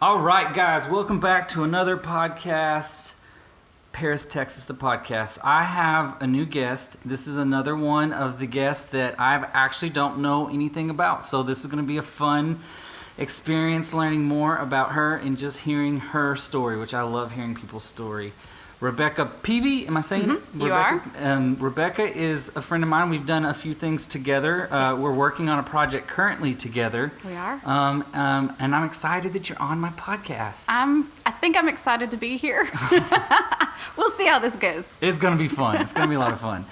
All right, guys, welcome back to another podcast, Paris, Texas, the podcast. I have a new guest. This is another one of the guests that I actually don't know anything about. So this is going to be a fun experience learning more about her and just hearing her story, which I love hearing people's story. Rebecca Peevy, am I saying it? You Rebecca, are. Rebecca is a friend of mine. We've done a few things together. Yes. We're working on a project currently together. We are. And I'm excited that you're on my podcast. I think I'm excited to be here. We'll see how this goes. It's going to be fun. It's going to be a lot of fun.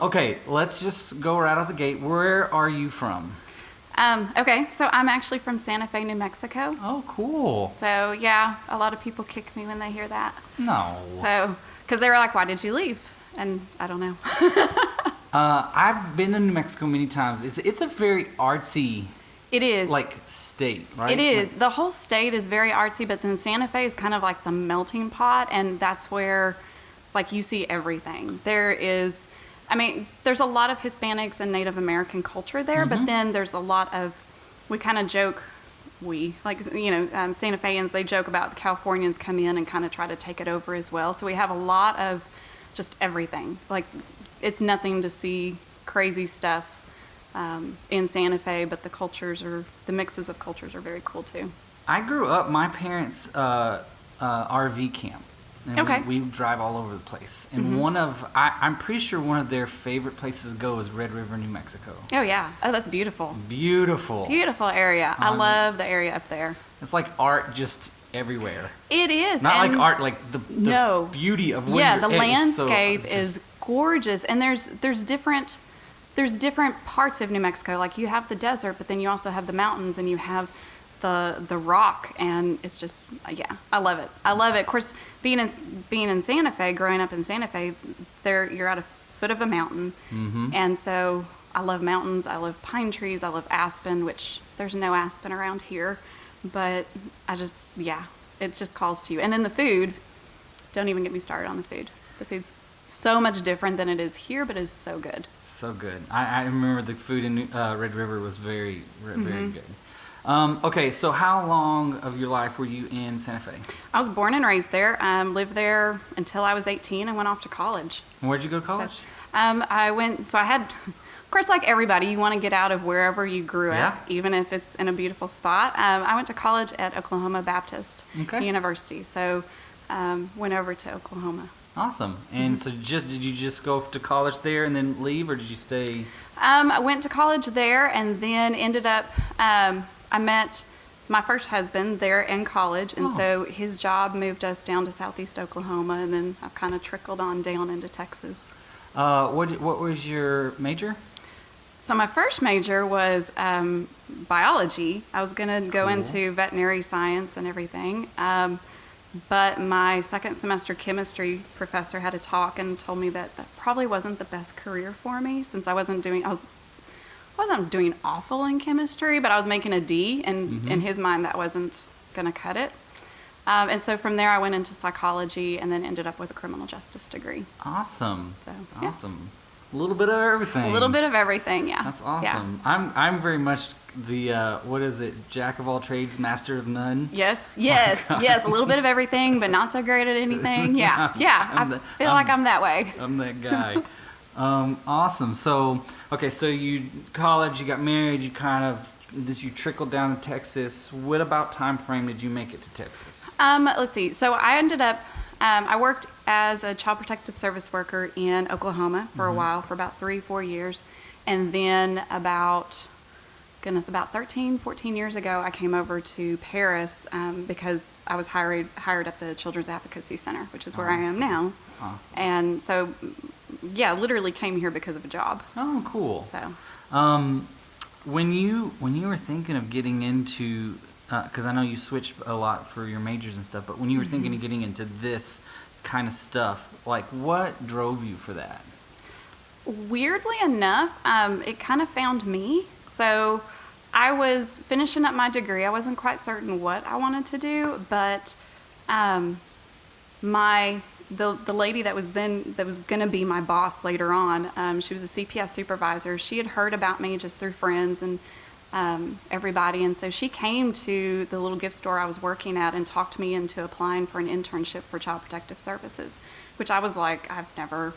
Okay, let's just go right out the gate. Where are you from? Okay, so I'm actually from Santa Fe, New Mexico. Oh, cool. So yeah, a lot of people kick me when they hear that. No. So, because they were like, "Why did you leave?" And I don't know. I've been to New Mexico many times. It's a very artsy, It is. state, right? It is. The whole state is very artsy, but then Santa Fe is kind of like the melting pot, and that's where, you see everything. There's a lot of Hispanics and Native American culture there, but then there's a lot of, we kind of joke, Santa Feans, they joke about the Californians come in and kind of try to take it over as well. So we have a lot of just everything. It's nothing to see crazy stuff in Santa Fe, but the mixes of cultures are very cool too. I grew up, my parents' RV camp. And Okay. we drive all over the place. And I'm pretty sure one of their favorite places to go is Red River, New Mexico. Oh yeah. Oh, that's beautiful. Beautiful. Beautiful area. I love the area up there. It's like art just everywhere. It is. Not and like art, like the beauty of where yeah, you're the at landscape is is gorgeous, and there's different parts of New Mexico. Like you have the desert, but then you also have the mountains, and you have the rock, and it's just I love it. I love it. Of course, being in Santa Fe, growing up in Santa Fe, you're at a foot of a mountain, and so I love mountains. I love pine trees. I love aspen, which there's no aspen around here, but it just calls to you. And then the food. Don't even get me started on the food. The food's so much different than it is here, but it's so good. So good. I remember the food in Red River was very, very good. Okay, so how long of your life were you in Santa Fe? I was born and raised there. Lived there until I was 18 and went off to college. And where'd you go to college? I had, of course, like everybody, you want to get out of wherever you grew up, even if it's in a beautiful spot. I went to college at Oklahoma Baptist University, so went over to Oklahoma. Awesome. And so did you just go to college there and then leave, or did you stay? I went to college there and then ended up, I met my first husband there in college, and so his job moved us down to southeast Oklahoma, and then I've kind of trickled on down into Texas. What was your major? So my first major was biology. I was going to go into veterinary science and everything, but my second semester chemistry professor had a talk and told me that probably wasn't the best career for me, since I wasn't doing awful in chemistry, but I was making a D, and in his mind that wasn't going to cut it. And so from there I went into psychology and then ended up with a criminal justice degree. Awesome. So, awesome. A little bit of everything. A little bit of everything, yeah. That's awesome. Yeah. I'm very much the, what is it, jack of all trades, master of none? Yes, a little bit of everything, but not so great at anything. Yeah, I feel like I'm that way. I'm that guy. Awesome. So, okay, so you college, you got married, you trickled down to Texas. What about time frame did you make it to Texas? Let's see. So I ended up, I worked as a child protective service worker in Oklahoma for a while, for about 3-4 years. And then about 13, 14 years ago, I came over to Paris because I was hired at the Children's Advocacy Center, which is where I am now. Awesome. And so, literally came here because of a job. Oh, cool. So, when you were thinking of getting into, because I know you switched a lot for your majors and stuff, but when you were thinking of getting into this kind of stuff, what drove you for that? Weirdly enough, it kind of found me. So I was finishing up my degree. I wasn't quite certain what I wanted to do, but the lady that was going to be my boss later on, she was a CPS supervisor. She had heard about me just through friends, and everybody. And so she came to the little gift store I was working at and talked me into applying for an internship for Child Protective Services, which I was like, I've never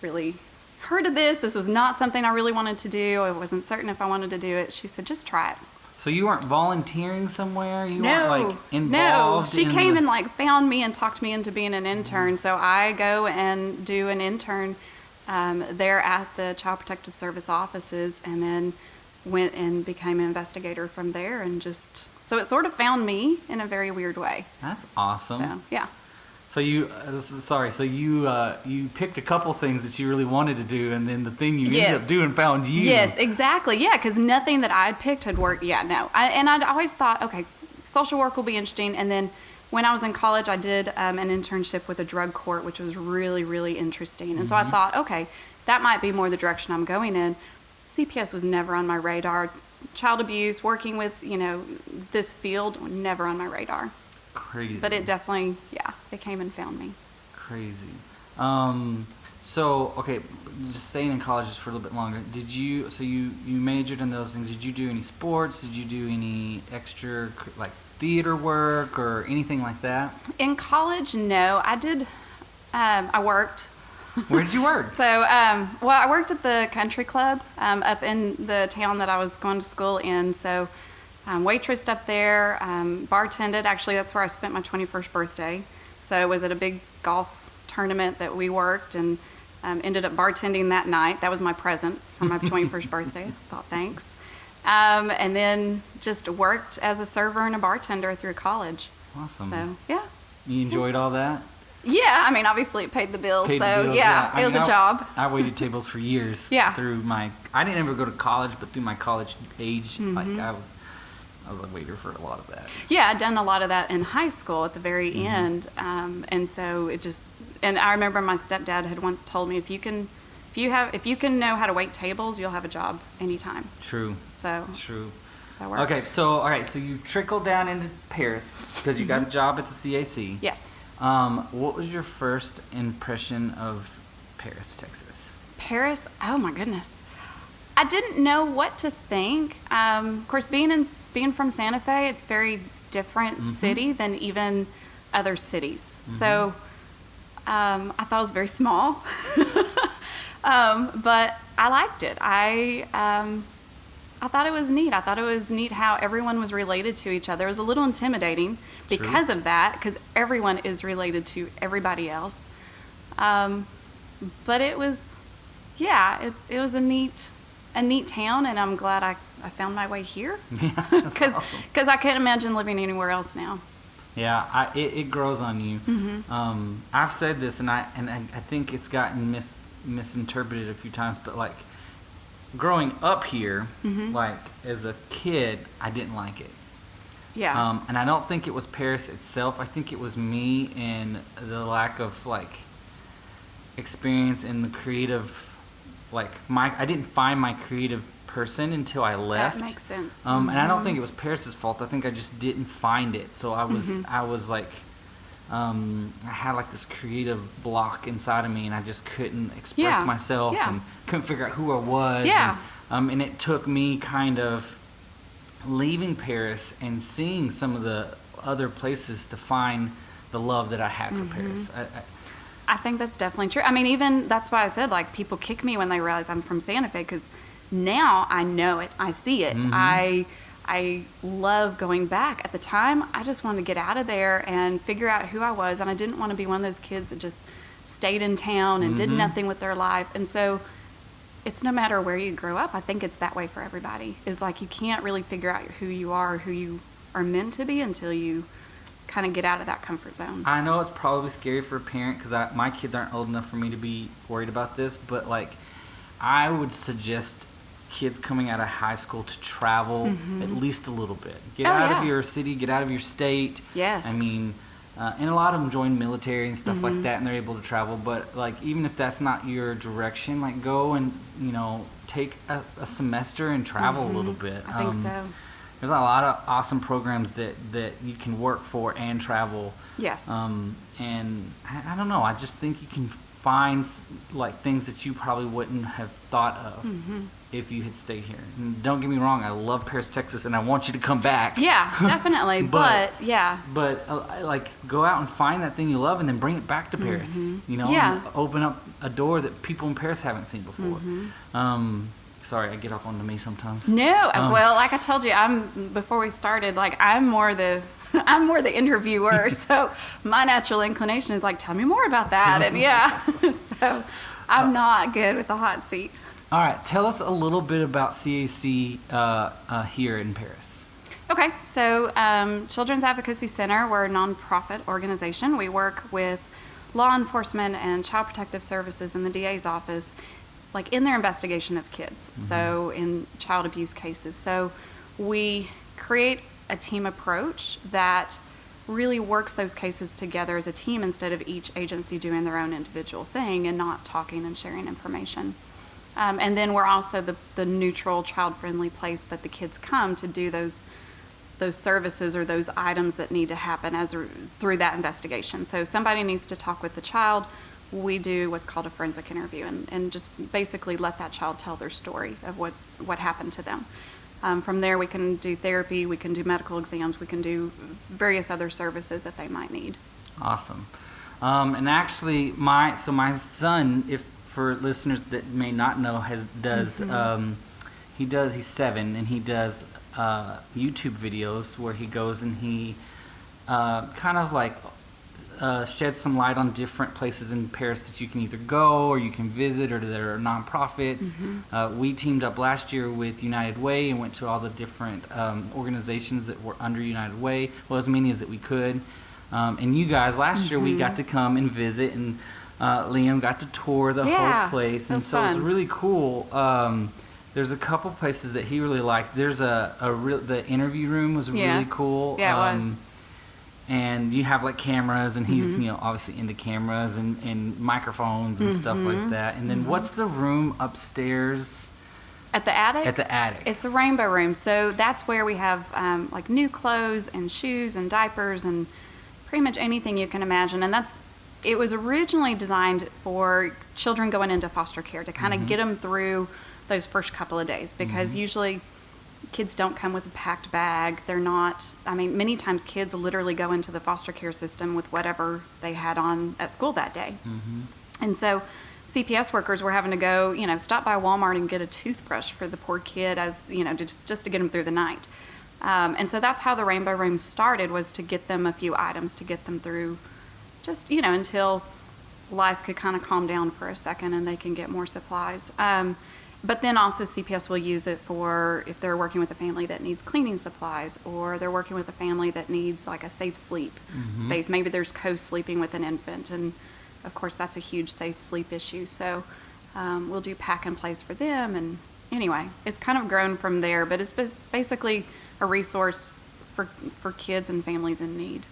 really heard of this. This was not something I really wanted to do. I wasn't certain if I wanted to do it. She said, just try it. So you weren't volunteering somewhere? You No, weren't like involved? no. She came and like found me and talked me into being an intern. So I go and do an intern there at the Child Protective Service offices, and then went and became an investigator from there, and just so it sort of found me in a very weird way. That's awesome. So yeah. So you picked a couple things that you really wanted to do, and then the thing you ended up doing found you. Yes, exactly. Yeah, because nothing that I had picked had worked. Yeah, no. I'd always thought, okay, social work will be interesting. And then when I was in college, I did an internship with a drug court, which was really, really interesting. And so I thought, okay, that might be more the direction I'm going in. CPS was never on my radar. Child abuse, working with, this field, never on my radar. Crazy. But it definitely, it came and found me. Crazy. So, okay, just staying in college just for a little bit longer. You majored in those things. Did you do any sports? Did you do any extra, like, theater work or anything like that? In college, no. I did, I worked. Where did you work? So, I worked at the country club up in the town that I was going to school in. So, waitressed up there, bartended. Actually, that's where I spent my 21st birthday. So, it was at a big golf tournament that we worked, and ended up bartending that night. That was my present for my 21st birthday. I thought, thanks. And then just worked as a server and a bartender through college. Awesome. So, yeah. You enjoyed all that? Yeah, I mean, obviously it paid the bills, It was a job. I waited tables for years. Yeah. I didn't ever go to college, but through my college age, like I was a waiter for a lot of that. Yeah, I'd done a lot of that in high school at the very end, and so and I remember my stepdad had once told me, if you can know how to wait tables, you'll have a job anytime. True. So true. That worked. Okay, so you trickled down into Paris because you got a job at the CAC. Yes. What was your first impression of Paris, Texas? Paris, oh my goodness. I didn't know what to think. Of course, being from Santa Fe, it's a very different city than even other cities. So I thought it was very small. But I liked it. I thought it was neat. I thought it was neat how everyone was related to each other. It was a little intimidating because of that, because everyone is related to everybody else. But it was, it was a neat town, and I'm glad I found my way here. Yeah, that's awesome. Because I can't imagine living anywhere else now. Yeah, it grows on you. I've said this, and I think it's gotten misinterpreted a few times, but like, growing up here, like as a kid, I didn't like it. Yeah. And I don't think it was Paris itself. I think it was me and the lack of like experience in the creative, like I didn't find my creative person until I left. That makes sense. And I don't think it was Paris's fault. I think I just didn't find it. So I was like, I had like this creative block inside of me, and I just couldn't express myself and couldn't figure out who I was. Yeah. And it took me kind of leaving Paris and seeing some of the other places to find the love that I had for Paris. I think that's definitely true. I mean, even that's why I said, like, people kick me when they realize I'm from Santa Fe, because now I know it. I see it. I love going back. At the time, I just wanted to get out of there and figure out who I was, and I didn't want to be one of those kids that just stayed in town and did nothing with their life. And so it's no matter where you grow up. I think it's that way for everybody. Is like, you can't really figure out who you are, who you are meant to be, until you kind of get out of that comfort zone. I know it's probably scary for a parent, because my kids aren't old enough for me to be worried about this, but like, I would suggest kids coming out of high school to travel at least a little bit. Get out of your city, get out of your state. Yes. I mean, and a lot of them join military and stuff like that, and they're able to travel. But like, even if that's not your direction, like, go and take a semester and travel a little bit. I think so. There's a lot of awesome programs that you can work for and travel. Yes. And I don't know. I just think you can find like things that you probably wouldn't have thought of if you had stayed here. And don't get me wrong, I love Paris, Texas, and I want you to come back. Yeah, definitely. but like go out and find that thing you love and then bring it back to Paris. You know, and open up a door that people in Paris haven't seen before. Sorry, I get off onto me sometimes. No, well, like I told you, before we started, like I'm more the interviewer, so my natural inclination is like, tell me more about that, and so I'm not good with the hot seat. All right, tell us a little bit about CAC here in Paris. Okay, so Children's Advocacy Center, we're a nonprofit organization. We work with law enforcement and child protective services in the DA's office, like in their investigation of kids, so in child abuse cases. So we create a team approach that really works those cases together as a team instead of each agency doing their own individual thing and not talking and sharing information. And then we're also the neutral, child-friendly place that the kids come to do those services or those items that need to happen through that investigation. So somebody needs to talk with the child. We do what's called a forensic interview and just basically let that child tell their story of what happened to them. From there, we can do therapy, we can do medical exams, we can do various other services that they might need. Awesome. And actually, my son, if for listeners that may not know, he's 7 and he does YouTube videos where he goes and he kind of like sheds some light on different places in Paris that you can either go or you can visit or that are nonprofits. We teamed up last year with United Way and went to all the different organizations that were under United Way, well, as many as that we could. And you guys, last year we got to come and visit, and Liam got to tour the whole place, and so it was really cool. There's a couple places that he really liked. There's the interview room was really cool. Yeah, it was. And you have like cameras, and he's obviously into cameras and microphones and stuff like that. And then what's the room upstairs? At the attic? At the attic. It's the rainbow room. So that's where we have like new clothes and shoes and diapers and pretty much anything you can imagine. And it was originally designed for children going into foster care to kind of get them through those first couple of days, because usually kids don't come with a packed bag. They're not, many times kids literally go into the foster care system with whatever they had on at school that day. And so CPS workers were having to go, stop by Walmart and get a toothbrush for the poor kid just to get them through the night. And so that's how the Rainbow Room started, was to get them a few items to get them through just, until life could kind of calm down for a second and they can get more supplies. But then also CPS will use it for if they're working with a family that needs cleaning supplies, or they're working with a family that needs like a safe sleep space. Maybe there's co-sleeping with an infant, and of course that's a huge safe sleep issue. So we'll do pack and plays for them. And anyway, it's kind of grown from there, but it's basically a resource for kids and families in need.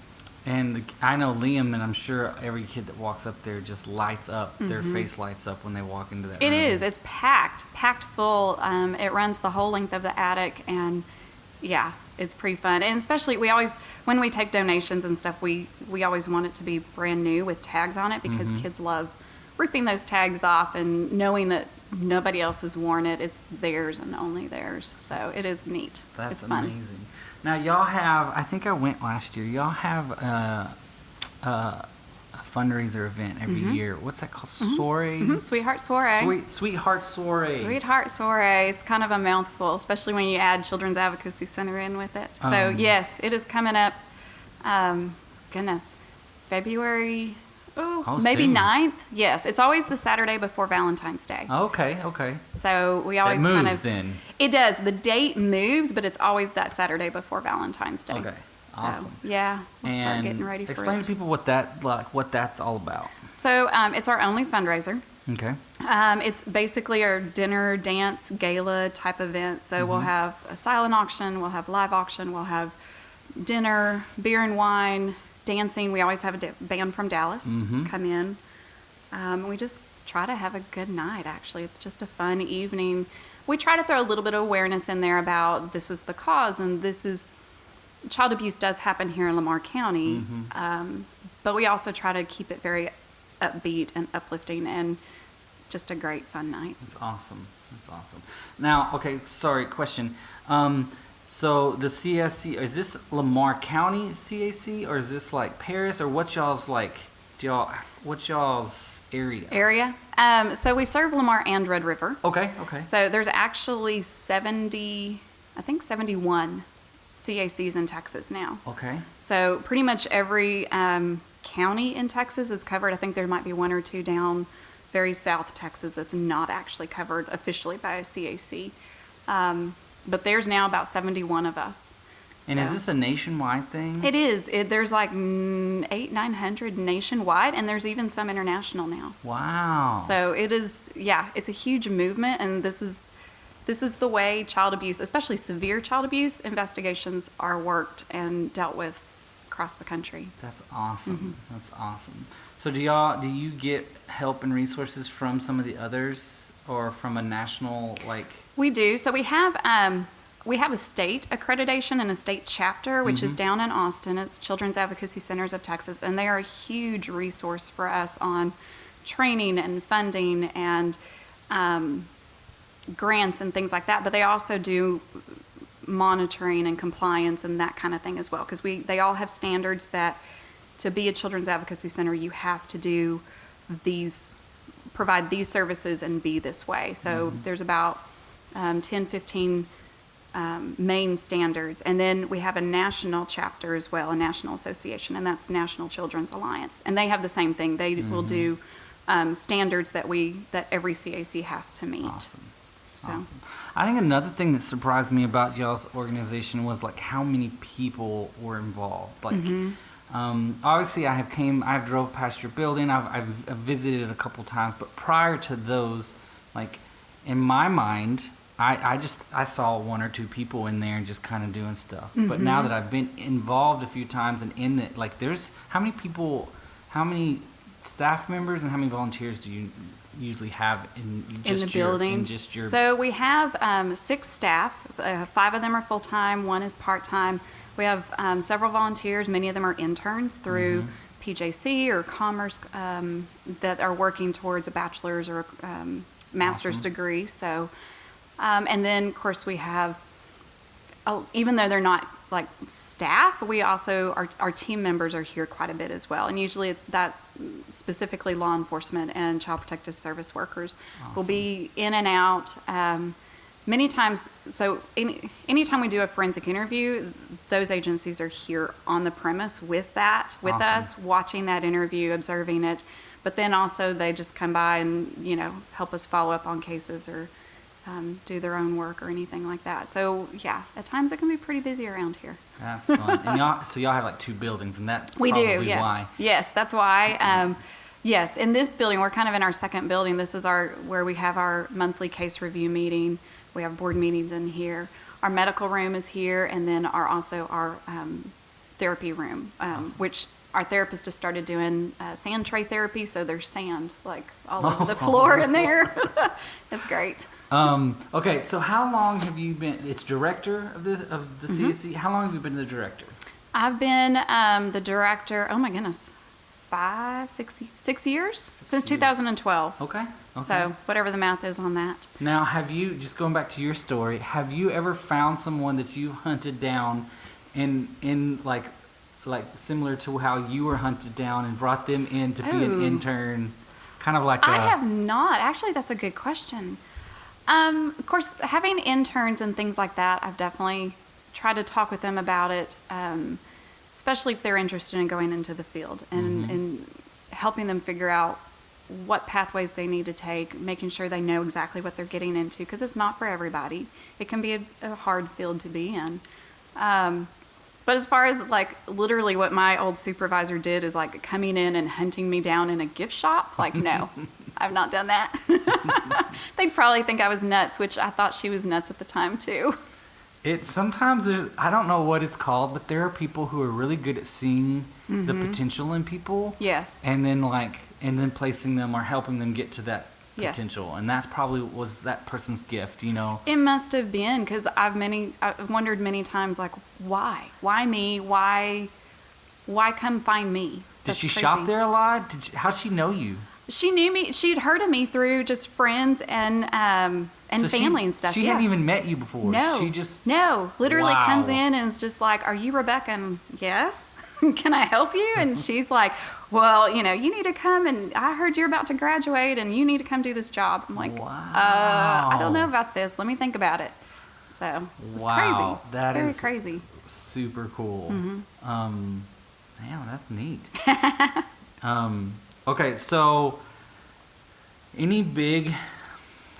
And I know Liam, and I'm sure every kid that walks up there just lights up. Their face lights up when they walk into that room. It is. It's packed full. It runs the whole length of the attic, and yeah, it's pretty fun. And especially when we take donations and stuff, we always want it to be brand new with tags on it, because kids love ripping those tags off and knowing that nobody else has worn it. It's theirs and only theirs. So it is neat. That's it's fun. Amazing. Now, y'all have, I think I went last year, y'all have a fundraiser event every year. What's that called? Soiree? Sweetheart Soiree. Sweetheart Soiree. Sweetheart Soiree. It's kind of a mouthful, especially when you add Children's Advocacy Center in with it. So, yes, it is coming up, February... maybe soon. 9th. Yes, it's always the Saturday before Valentine's Day. Okay. So we always that moves kind of. Then. It does. The date moves, but it's always that Saturday before Valentine's Day. Okay. Awesome. So, yeah, we'll start getting ready for it. Explain to people what that's all about. So it's our only fundraiser. Okay. It's basically our dinner, dance, gala type event. So we'll have a silent auction, we'll have live auction, we'll have dinner, beer and wine, dancing. We always have a band from Dallas come in. We just try to have a good night, actually. It's just a fun evening. We try to throw a little bit of awareness in there about this is the cause, and child abuse does happen here in Lamar County, but we also try to keep it very upbeat and uplifting and just a great fun night. That's awesome. That's awesome. Now, okay, sorry, question. So the CSC, is this Lamar County CAC, or is this like Paris, or what's y'all's like? What's y'all's area? So we serve Lamar and Red River. Okay. So there's actually 71 CACs in Texas now. Okay. So pretty much every county in Texas is covered. I think there might be one or two down very south Texas that's not actually covered officially by a CAC. But there's now about 71 of us. And is this a nationwide thing? It is. There's like 900 nationwide, and there's even some international now. Wow. So it is, it's a huge movement, and this is the way child abuse, especially severe child abuse, investigations are worked and dealt with across the country. That's awesome. Mm-hmm. That's awesome. So do you get help and resources from some of the others, or from a national, like? We do. So we have a state accreditation and a state chapter, which is down in Austin. It's Children's Advocacy Centers of Texas, and they are a huge resource for us on training and funding and grants and things like that. But they also do monitoring and compliance and that kind of thing as well, because they all have standards that to be a children's advocacy center, you have to provide these services and be this way. So there's about 10, 15 main standards. And then we have a national chapter as well, a national association, and that's National Children's Alliance. And they have the same thing. They will do standards that every CAC has to meet. Awesome. So. Awesome. I think another thing that surprised me about y'all's organization was like how many people were involved. Like, obviously I've drove past your building. I've visited it a couple times, but prior to those, like in my mind, I saw one or two people in there and just kind of doing stuff. But now that I've been involved a few times and in it, like there's how many staff members and how many volunteers do you usually have in the building? So we have 6 staff. 5 of them are full-time, 1 is part-time. We have several volunteers. Many of them are interns through PJC or Commerce that are working towards a bachelor's or a master's degree. So, and then, of course, we have, even though they're not like staff, we also, our team members are here quite a bit as well. And usually it's that specifically law enforcement and child protective service workers will be in and out. Many times, so anytime we do a forensic interview, those agencies are here on the premise with us, watching that interview, observing it. But then also they just come by and, help us follow up on cases or do their own work or anything like that. So yeah, at times it can be pretty busy around here. That's fun. And y'all have like 2 buildings, and that's we probably do. Yes. Why. Yes, that's why. Yes, in this building, we're kind of in our second building. This is where we have our monthly case review meeting. We have board meetings in here. Our medical room is here, and then our therapy room, which our therapist just started doing sand tray therapy, so there's sand like all over the floor in there. It's great. Okay, so how long have you been? It's director of the CSC. How long have you been the director? I've been the director. Oh my goodness, 6 years since 2012. Okay. So whatever the math is on that. Now, have you, just going back to your story, have you ever found someone that you hunted down in like similar to how you were hunted down and brought them in to be an intern, kind of like I have not. Actually, that's a good question. Of course, having interns and things like that, I've definitely tried to talk with them about it, especially if they're interested in going into the field and helping them figure out what pathways they need to take, making sure they know exactly what they're getting into, because it's not for everybody. It can be a hard field to be in. But as far as like literally what my old supervisor did is like coming in and hunting me down in a gift shop, like no, I've not done that. They'd probably think I was nuts, which I thought she was nuts at the time too. Sometimes I don't know what it's called, but there are people who are really good at seeing the potential in people. Yes. And then placing them or helping them get to that potential. And that's probably was that person's gift, It must have been, because I've wondered many times, like, why? Why me? Why why come find me? Did she crazy. shop there a lot? How'd she know you? She knew me. She'd heard of me through just friends and So family and stuff. She hadn't even met you before. No. She just Literally Wow. comes in and is just like, "Are you Rebecca?" And yes. Can I help you? And she's like, "Well, you need to come, and I heard you're about to graduate and you need to come do this job." I'm like, Wow. I don't know about this. Let me think about it. So it's Wow. crazy. That it's is very crazy. super cool. Damn, that's neat. Okay, so any big,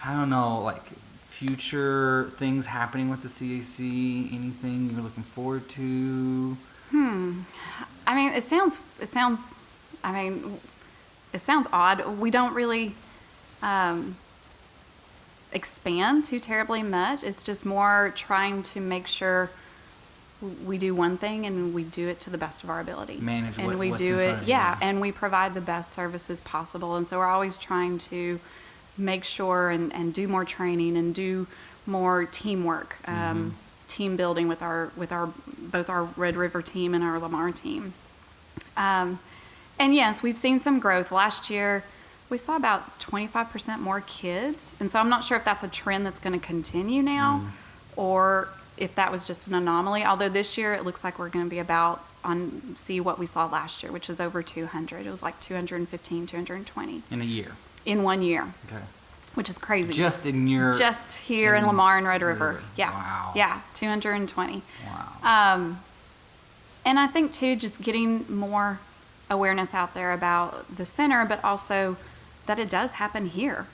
I don't know, like future things happening with the CAC? Anything you're looking forward to? I mean, it sounds odd. We don't really expand too terribly much. It's just more trying to make sure we do one thing and we do it to the best of our ability. Manage and what- we what's do in it, front of you. yeah, and we provide the best services possible. And so we're always trying to make sure and do more training and do more teamwork, team building with our both our Red River team and our Lamar team. And yes, we've seen some growth. Last year, we saw about 25% more kids. And so I'm not sure if that's a trend that's going to continue now or if that was just an anomaly. Although this year, it looks like we're going to be see what we saw last year, which is over 200. It was like 215, 220. In a year. In 1 year, Okay. which is crazy. Just here in Lamar and Red River. River. Yeah. Wow. Yeah, 220. Wow. And I think, too, just getting more awareness out there about the center, but also that it does happen here.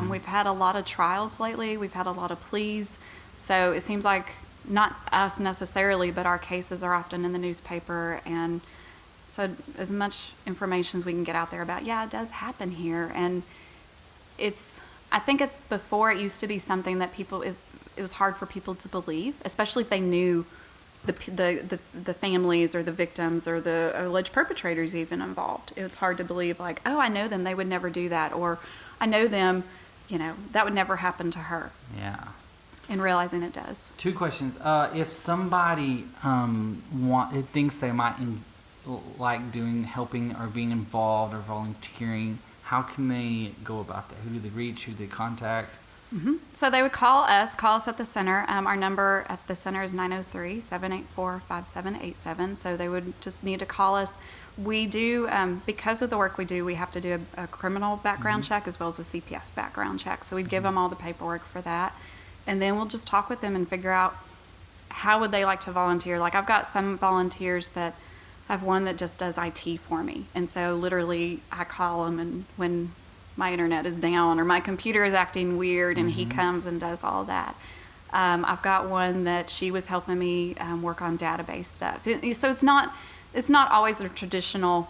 We've had a lot of trials lately. We've had a lot of pleas. So it seems like not us necessarily, but our cases are often in the newspaper. And so as much information as we can get out there about, yeah, it does happen here. And I think before it used to be something that it was hard for people to believe, especially if they knew the families or the victims or the alleged perpetrators even involved. It was hard to believe, like, oh, I know them, they would never do that, or I know them, that would never happen to her. Yeah. And realizing it does. 2 questions. If somebody thinks they might like helping or being involved or volunteering, how can they go about that? Who do they reach? Who do they contact? So they would call us at the center. Our number at the center is 903-784-5787. So they would just need to call us. We do, because of the work we do, we have to do a criminal background check as well as a CPS background check. So we'd give them all the paperwork for that. And then we'll just talk with them and figure out how would they like to volunteer. Like, I've got some volunteers that I have one that just does IT for me. And so literally I call him, and when my internet is down or my computer is acting weird, and he comes and does all that. I've got one that she was helping me work on database stuff. So it's not always a traditional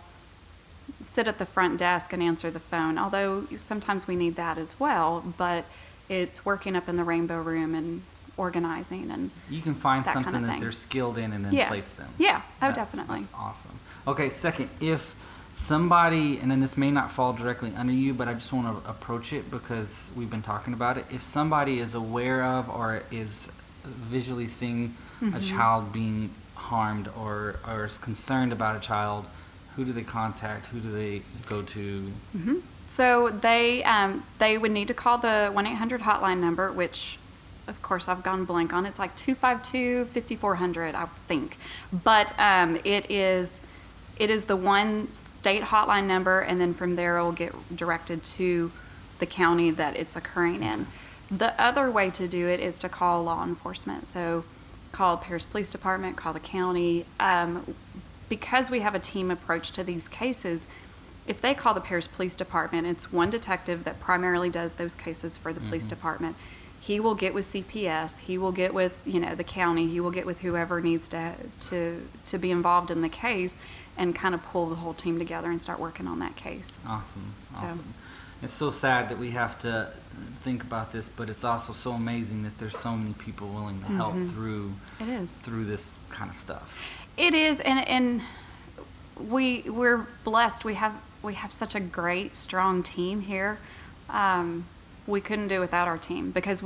sit at the front desk and answer the phone, although sometimes we need that as well. But it's working up in the Rainbow Room and organizing, and You can find that something kind of that thing. they're skilled in and then Yes. place them. Yeah. Oh, That's definitely. That's awesome. Okay, second, if somebody, and then this may not fall directly under you, but I just want to approach it because we've been talking about it. If somebody is aware of or is visually seeing a child being harmed or is concerned about a child, who do they contact? Who do they go to? So they would need to call the 1-800 hotline number, which, of course, I've gone blank on. It's like 252-5400, I think. But it is the one state hotline number, and then from there it will get directed to the county that it's occurring in. The other way to do it is to call law enforcement. So call Paris Police Department, call the county. Because we have a team approach to these cases, if they call the Paris Police Department, it's one detective that primarily does those cases for the police department. He will get with CPS. He will get with the county. He will get with whoever needs to be involved in the case, and kind of pull the whole team together and start working on that case. Awesome. So- It's so sad that we have to think about this, but it's also so amazing that there's so many people willing to help through It is. through this kind of stuff. It is, and we're blessed. We have such a great, strong team here. We couldn't do without our team, because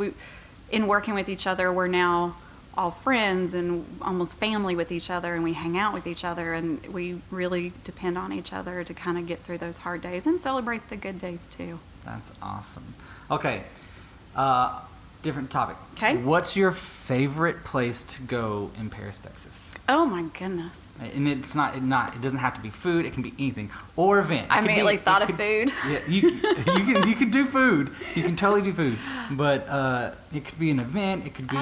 in working with each other, we're now all friends and almost family with each other, and we hang out with each other, and we really depend on each other to kind of get through those hard days and celebrate the good days too. That's awesome. Okay, different topic. Okay. What's your favorite place to go in Paris, Texas? Oh my goodness. And it doesn't have to be food. It can be anything or event. I immediately thought of food. Yeah, you can do food. You can totally do food, but it could be an event. It could be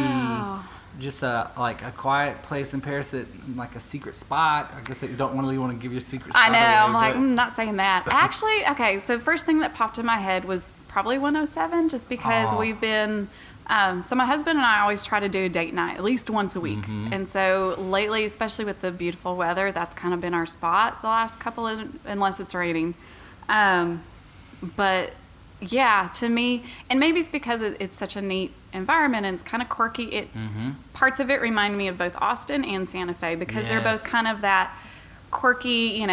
just like a quiet place in Paris, that like a secret spot. I guess that you don't really want to give your secret spot I know. away, I'm like, not saying that. Actually, okay. So first thing that popped in my head was probably 107, just because we've been. So my husband and I always try to do a date night at least once a week. Mm-hmm. And so lately, especially with the beautiful weather, that's kind of been our spot the last couple of, unless it's raining. But yeah, to me, and maybe it's because it's such a neat environment and it's kind of quirky. Parts of it remind me of both Austin and Santa Fe, because they're both kind of that quirky,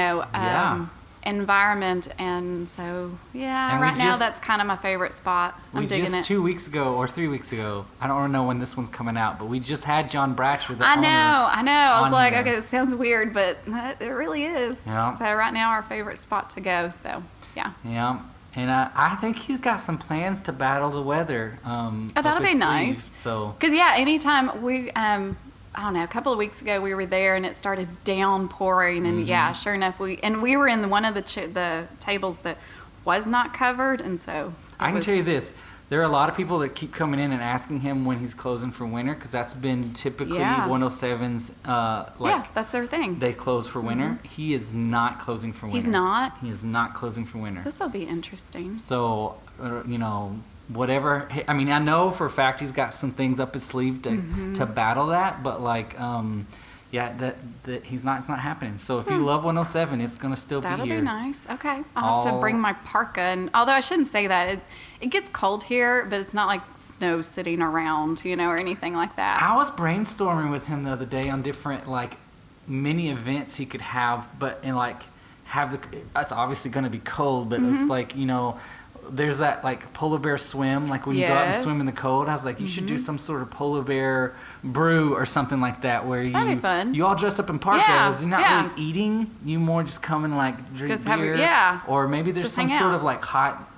environment. And so And right now that's kind of my favorite spot. I'm digging it. 2 weeks ago or 3 weeks ago, I don't know when this one's coming out, but we just had John Bratcher, the I owner, know. I was like, here. okay, it sounds weird, but it really is. Yeah. So right now, our favorite spot to go. So yeah. Yeah, and I think he's got some plans to battle the weather. That'll be nice. So, Because anytime we, I don't know, a couple of weeks ago we were there and it started downpouring, and sure enough we were in one of the tables that was not covered, and so I can tell you this. There are a lot of people that keep coming in and asking him when he's closing for winter, because that's been typically 107's, that's their thing. they close for winter. He is not closing for winter. He's not? He is not closing for winter. This will be interesting. So, whatever. I mean, I know for a fact he's got some things up his sleeve to battle that, but that it's not happening. So if you love 107, it's gonna still be here. That'll be nice. Okay, I'll have to bring my parka, and although I shouldn't say that, it gets cold here, but it's not like snow sitting around, or anything like that. I was brainstorming with him the other day on different mini events he could have, but it's obviously gonna be cold, but it's there's that polar bear swim, when you go out and swim in the cold. I was like, you should do some sort of polar bear brew or something like that, where That'd be fun. you all dress up in parkas. You're not really eating. You more just come and drink Just beer. Or maybe there's Just some hang sort out. of hot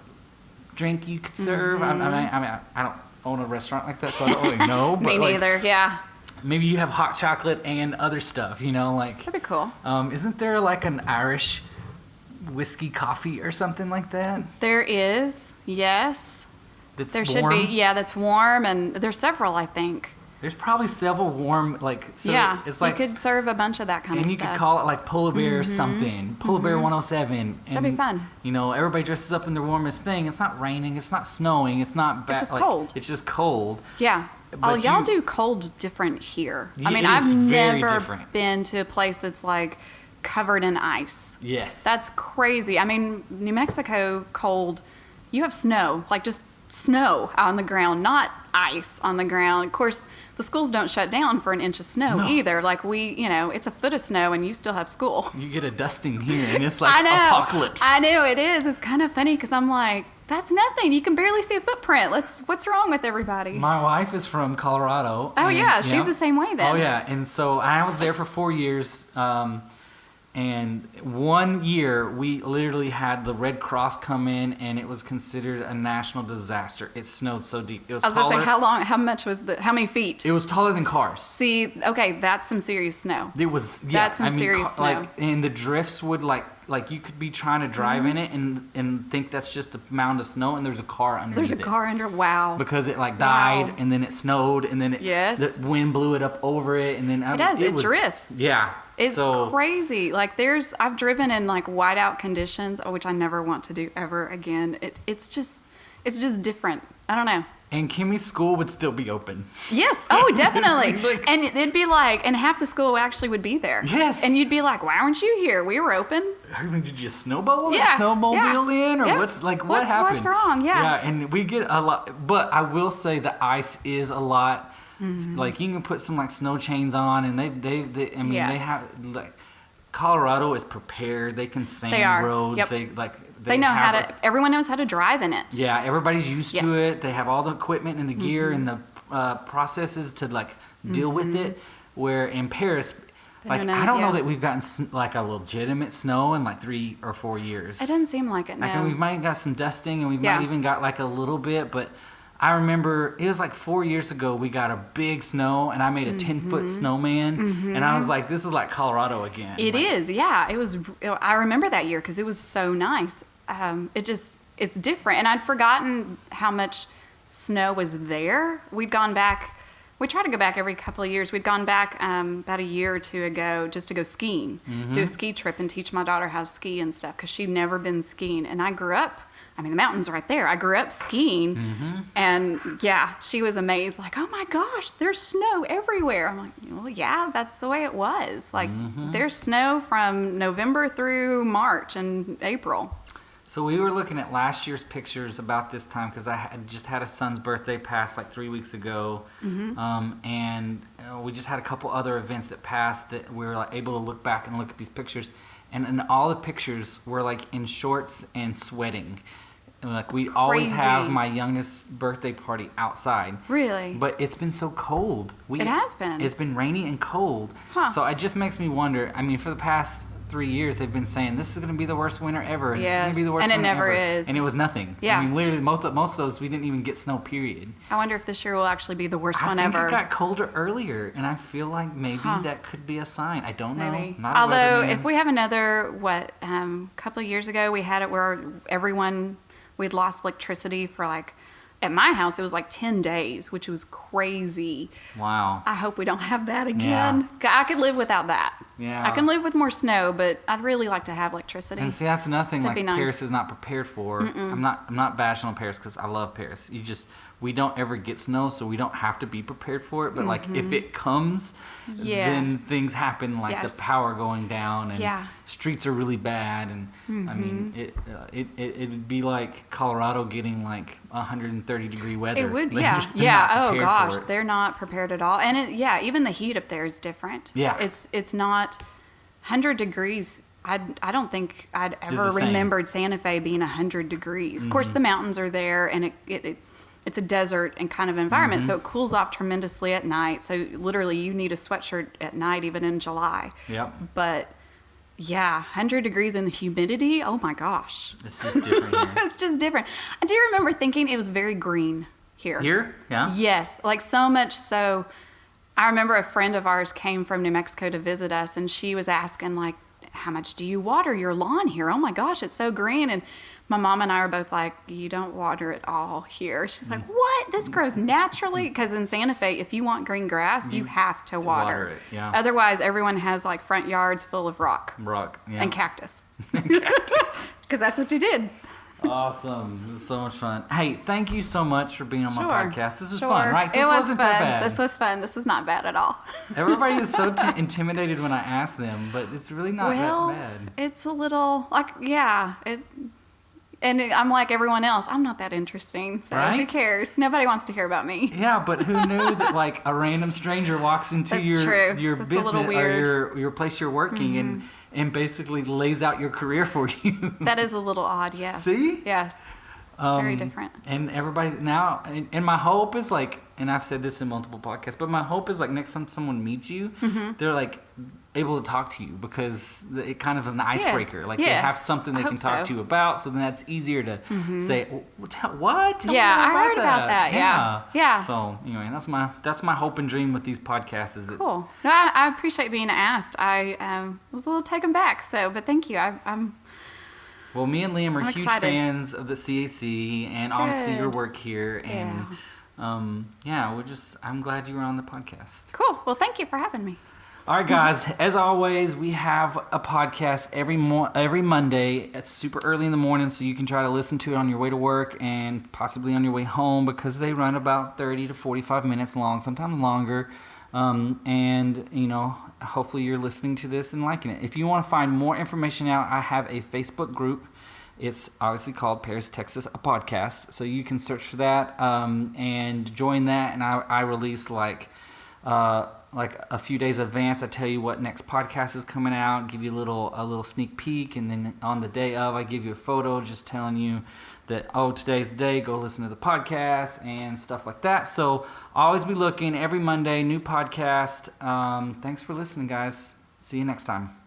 drink you could serve. I mean, I don't own a restaurant like that, so I don't really know. But Me neither. Yeah. Maybe you have hot chocolate and other stuff. That'd be cool. Isn't there an Irish whiskey coffee or something like that? There is, yes. That's There warm? should be, that's warm, and there's several, I think. There's probably several warm, it's you could serve a bunch of that kind of and stuff. you could call it Polar Bear something, Polar Bear 107. And, That'd be fun. Everybody dresses up in their warmest thing. It's not raining, it's not snowing, it's not bad. It's just cold. It's just cold. Yeah. But y'all do cold different here. Yeah, I mean, it is I've very never different. been to a place that's covered in ice. Yes. That's crazy. I mean, New Mexico cold, you have snow, just snow on the ground, not ice on the ground. Of course, the schools don't shut down for an inch of snow either. It's a foot of snow and you still have school. You get a dusting here and it's I know. apocalypse. I know, it is. It's kind of funny because I'm like, that's nothing. You can barely see a footprint. What's wrong with everybody? My wife is from Colorado. Oh, yeah. She's the same way then. Oh, yeah. And so I was there for 4 years. And 1 year, we literally had the Red Cross come in, and it was considered a national disaster. It snowed so deep. It was I was going to say, how many feet? It was taller than cars. See, okay, that's some serious snow. It was, That's some serious snow. And the drifts would, you could be trying to drive in it and think that's just a mound of snow, and there's a car underneath it. There's a car under, wow. Because it died, and then it snowed, and then the wind blew it up over it, and then it drifts. Yeah. It's crazy. I've driven in whiteout conditions, which I never want to do ever again. It's just different. I don't know. And Kimmy's school would still be open. Yes. Oh, definitely. And it'd be and half the school actually would be there. Yes. And you'd be like, why weren't you here? We were open. I mean, did you snowball Yeah. snowmobile in? Or what happened? What's wrong? Yeah. Yeah, and we get a lot. But I will say the ice is a lot. You can put some snow chains on, and they have Colorado is prepared. They can sand roads. Yep. They know everyone knows how to drive in it. Yeah, everybody's used to it. They have all the equipment and the gear and the processes to like deal with it. Where in Paris, like don't know, I don't know yeah. that we've gotten like a legitimate snow in like 3 or 4 years. It doesn't seem like it. No. Like we might have got some dusting, and we Yeah. might even got like a little bit, but. I remember it was like 4 years ago we got a big snow and I made a 10-foot snowman and I was like, this is like Colorado again. It is, yeah. It was. I remember that year because it was so nice. It's different, and I'd forgotten how much snow was there. We'd gone back. We try to go back every couple of years. We'd gone back about a year or two ago just to go skiing, do a ski trip, and teach my daughter how to ski and stuff because she'd never been skiing. And I grew up. I mean, the mountains are right there. I grew up skiing, and yeah, she was amazed. Like, oh my gosh, there's snow everywhere. I'm like, well, yeah, that's the way it was. Like, there's snow from November through March and April. So we were looking at last year's pictures about this time because I had just had a son's birthday pass like 3 weeks ago, and we just had a couple other events that passed that we were like, able to look back and look at these pictures, and all the pictures were like in shorts and sweating. And like we always have my youngest birthday party outside. Really? But it's been so cold. It has been. It's been rainy and cold. Huh. So it just makes me wonder. I mean, for the past 3 years, they've been saying this is going to be the worst winter ever. And this is going to be the worst and it winter never ever. is. And it was nothing. Yeah. I mean, literally, most of those, we didn't even get snow, period. I wonder if this year will actually be the worst one I think ever. it got colder earlier, and I feel like maybe that could be a sign. I don't know. Maybe. Not a Although, weatherman. if we have another, couple of years ago, we had it where we'd lost electricity for like, at my house, it was like 10 days, which was crazy. Wow. I hope we don't have that again. I could live without that. Yeah. I can live with more snow, but I'd really like to have electricity. And see, that's another thing That'd like be nice. Paris is not prepared for. I'm not bashing on Paris because I love Paris. We don't ever get snow, so we don't have to be prepared for it. But like if it comes, then Yes. things happen, like Yes. the power going down and Yeah. streets are really bad. And I mean, it'd be like Colorado getting like 130-degree weather. It would, They're yeah. just- they're Yeah, not oh prepared gosh, for it. they're not prepared at all. And even the heat up there is different. Yeah. It's not 100 degrees. I don't think I'd ever the same. remembered Santa Fe being 100 degrees. Of course, the mountains are there, and it's a desert and kind of environment, so it cools off tremendously at night. So literally, you need a sweatshirt at night, even in July. Yep. But yeah, 100 degrees in the humidity. Oh my gosh, It's just different here. it's just different. I do remember thinking it was very green here. Here? Yeah? Yes, like so much so. I remember a friend of ours came from New Mexico to visit us, and she was asking, like, how much do you water your lawn here? Oh my gosh, it's so green. And my mom and I were both like, you don't water it all here. She's like, what? This grows naturally? Because in Santa Fe, if you want green grass, you have to water it, yeah. Otherwise, everyone has like front yards full of rock Rock. Yeah. and cactus. Because that's what you did. Awesome. This is so much fun. Hey, thank you so much for being on my podcast. This was Sure. fun, right? This it was wasn't fun. that bad. This was fun. This is not bad at all. Everybody is so intimidated when I ask them, but it's really not that bad. It's a little like, yeah. I'm like everyone else. I'm not that interesting, so Right? who cares? Nobody wants to hear about me. Yeah, but who knew that like a random stranger walks into That's your true. your That's a business little or weird. your place you're working and basically lays out your career for you. That is a little odd. Yes. See? Yes. Very different. And everybody now, and my hope is like, and I've said this in multiple podcasts, but my hope is like next time someone meets you, they're like able to talk to you because it kind of is an icebreaker. Like they have something they can talk to you about, so then that's easier to say, what? Tell me more I heard about that. Yeah. So anyway, that's my hope and dream with these podcasts. Is it? Cool. No, I appreciate being asked. I was a little taken back, but thank you. I'm Well, me and Liam are I'm huge excited. fans of the CAC and honestly your Good. work here, and I'm glad you were on the podcast. cool. Well, thank you for having me. All right, guys. As always, we have a podcast every Monday. It's super early in the morning, so you can try to listen to it on your way to work and possibly on your way home because they run about 30 to 45 minutes long, sometimes longer. Hopefully you're listening to this and liking it. If you want to find more information out, I have a Facebook group. It's obviously called Paris, Texas, a podcast. So you can search for that and join that. And I release like like a few days advance. I tell you what next podcast is coming out, give you a little sneak peek, and then on the day of, I give you a photo just telling you that, oh, today's the day, go listen to the podcast and stuff like that. So always be looking every Monday, new podcast. Thanks for listening, guys. See you next time.